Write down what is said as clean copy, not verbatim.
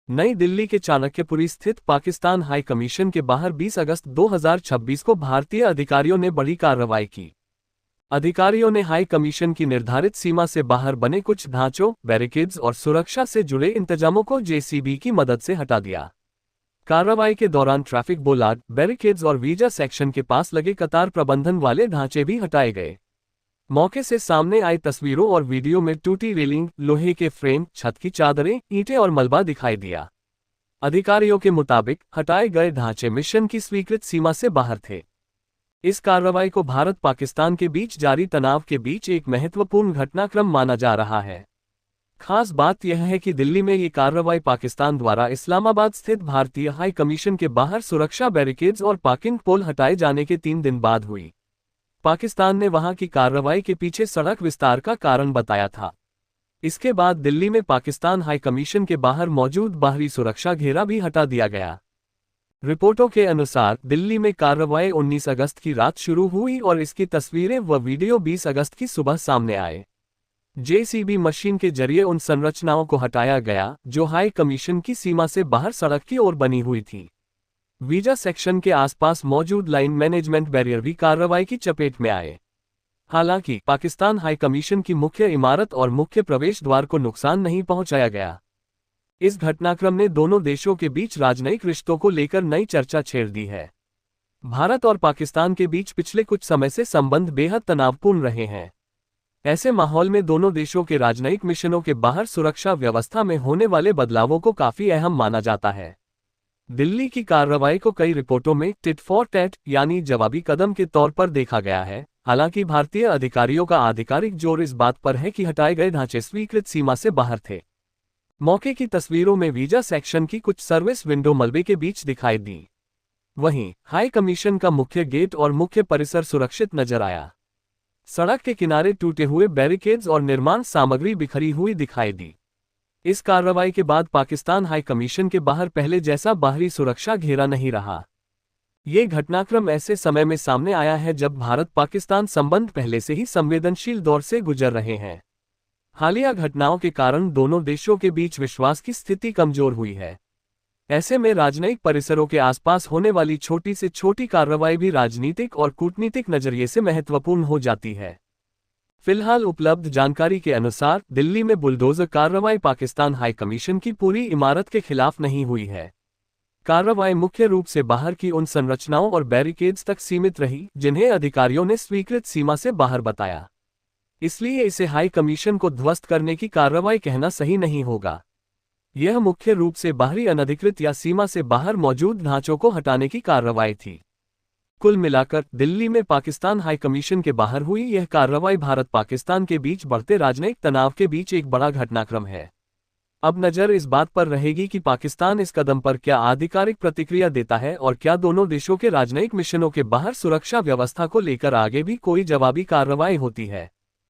नई दिल्ली के चाणक्यपुरी स्थित पाकिस्तान हाई कमीशन के बाहर 20 अगस्त 2026 को भारतीय अधिकारियों ने बड़ी कार्रवाई की। अधिकारियों ने हाई कमीशन की निर्धारित सीमा से बाहर बने कुछ ढांचों, बैरिकेड्स और सुरक्षा से जुड़े इंतजामों को जेसीबी की मदद से हटा दिया। कार्रवाई के दौरान ट्रैफिक बोलार्ड, बैरिकेड्स और वीजा सेक्शन के पास लगे कतार प्रबंधन वाले ढांचे भी हटाए गए। मौके से सामने आई तस्वीरों और वीडियो में टूटी रेलिंग, लोहे के फ्रेम, छत की चादरें, ईंटें और मलबा दिखाई दिया। अधिकारियों के मुताबिक हटाए गए ढांचे मिशन की स्वीकृत सीमा से बाहर थे। इस कार्रवाई को भारत पाकिस्तान के बीच जारी तनाव के बीच एक महत्वपूर्ण घटनाक्रम माना जा रहा है। खास बात यह है कि दिल्ली में ये कार्रवाई पाकिस्तान द्वारा इस्लामाबाद स्थित भारतीय हाई कमीशन के बाहर सुरक्षा बैरिकेड्स और पार्किंग पोल हटाए जाने के 3 दिन बाद हुई। पाकिस्तान ने वहां की कार्रवाई के पीछे सड़क विस्तार का कारण बताया था। इसके बाद दिल्ली में पाकिस्तान हाई कमीशन के बाहर मौजूद बाहरी सुरक्षा घेरा भी हटा दिया गया। रिपोर्टों के अनुसार दिल्ली में कार्रवाई 19 अगस्त की रात शुरू हुई और इसकी तस्वीरें व वीडियो 20 अगस्त की सुबह सामने आए। जेसीबी मशीन के जरिए उन संरचनाओं को हटाया गया जो हाई कमीशन की सीमा से बाहर सड़क की ओर बनी हुई थी। वीजा सेक्शन के आसपास मौजूद लाइन मैनेजमेंट बैरियर भी कार्रवाई की चपेट में आए। हालांकि पाकिस्तान हाई कमीशन की मुख्य इमारत और मुख्य प्रवेश द्वार को नुकसान नहीं पहुंचाया गया। इस घटनाक्रम ने दोनों देशों के बीच राजनयिक रिश्तों को लेकर नई चर्चा छेड़ दी है। भारत और पाकिस्तान के बीच पिछले कुछ समय से संबंध बेहद तनावपूर्ण रहे हैं। ऐसे माहौल में दोनों देशों के राजनयिक मिशनों के बाहर सुरक्षा व्यवस्था में होने वाले बदलावों को काफी अहम माना जाता है। दिल्ली की कार्रवाई को कई रिपोर्टों में टिट फॉर टैट यानी जवाबी कदम के तौर पर देखा गया है। हालांकि भारतीय अधिकारियों का आधिकारिक जोर इस बात पर है कि हटाए गए ढांचे स्वीकृत सीमा से बाहर थे। मौके की तस्वीरों में वीजा सेक्शन की कुछ सर्विस विंडो मलबे के बीच दिखाई दी। वहीं हाई कमीशन का मुख्य गेट और मुख्य परिसर सुरक्षित नजर आया। सड़क के किनारे टूटे हुए बैरिकेड्स और निर्माण सामग्री बिखरी हुई दिखाई दी। इस कार्रवाई के बाद पाकिस्तान हाई कमीशन के बाहर पहले जैसा बाहरी सुरक्षा घेरा नहीं रहा। ये घटनाक्रम ऐसे समय में सामने आया है जब भारत पाकिस्तान संबंध पहले से ही संवेदनशील दौर से गुजर रहे हैं। हालिया घटनाओं के कारण दोनों देशों के बीच विश्वास की स्थिति कमजोर हुई है। ऐसे में राजनयिक परिसरों के आसपास होने वाली छोटी से छोटी कार्रवाई भी राजनीतिक और कूटनीतिक नजरिए से महत्वपूर्ण हो जाती है। फिलहाल उपलब्ध जानकारी के अनुसार दिल्ली में बुलडोजर कार्रवाई पाकिस्तान हाई कमीशन की पूरी इमारत के खिलाफ नहीं हुई है। कार्रवाई मुख्य रूप से बाहर की उन संरचनाओं और बैरिकेड्स तक सीमित रही जिन्हें अधिकारियों ने स्वीकृत सीमा से बाहर बताया। इसलिए इसे हाई कमीशन को ध्वस्त करने की कार्रवाई कहना सही नहीं होगा। यह मुख्य रूप से बाहरी अनधिकृत या सीमा से बाहर मौजूद ढांचों को हटाने की कार्रवाई थी। कुल मिलाकर दिल्ली में पाकिस्तान हाई कमीशन के बाहर हुई यह कार्रवाई भारत पाकिस्तान के बीच बढ़ते राजनयिक तनाव के बीच एक बड़ा घटनाक्रम है। अब नजर इस बात पर रहेगी कि पाकिस्तान इस कदम पर क्या आधिकारिक प्रतिक्रिया देता है और क्या दोनों देशों के राजनयिक मिशनों के बाहर सुरक्षा व्यवस्था को लेकर आगे भी कोई जवाबी कार्रवाई होती है।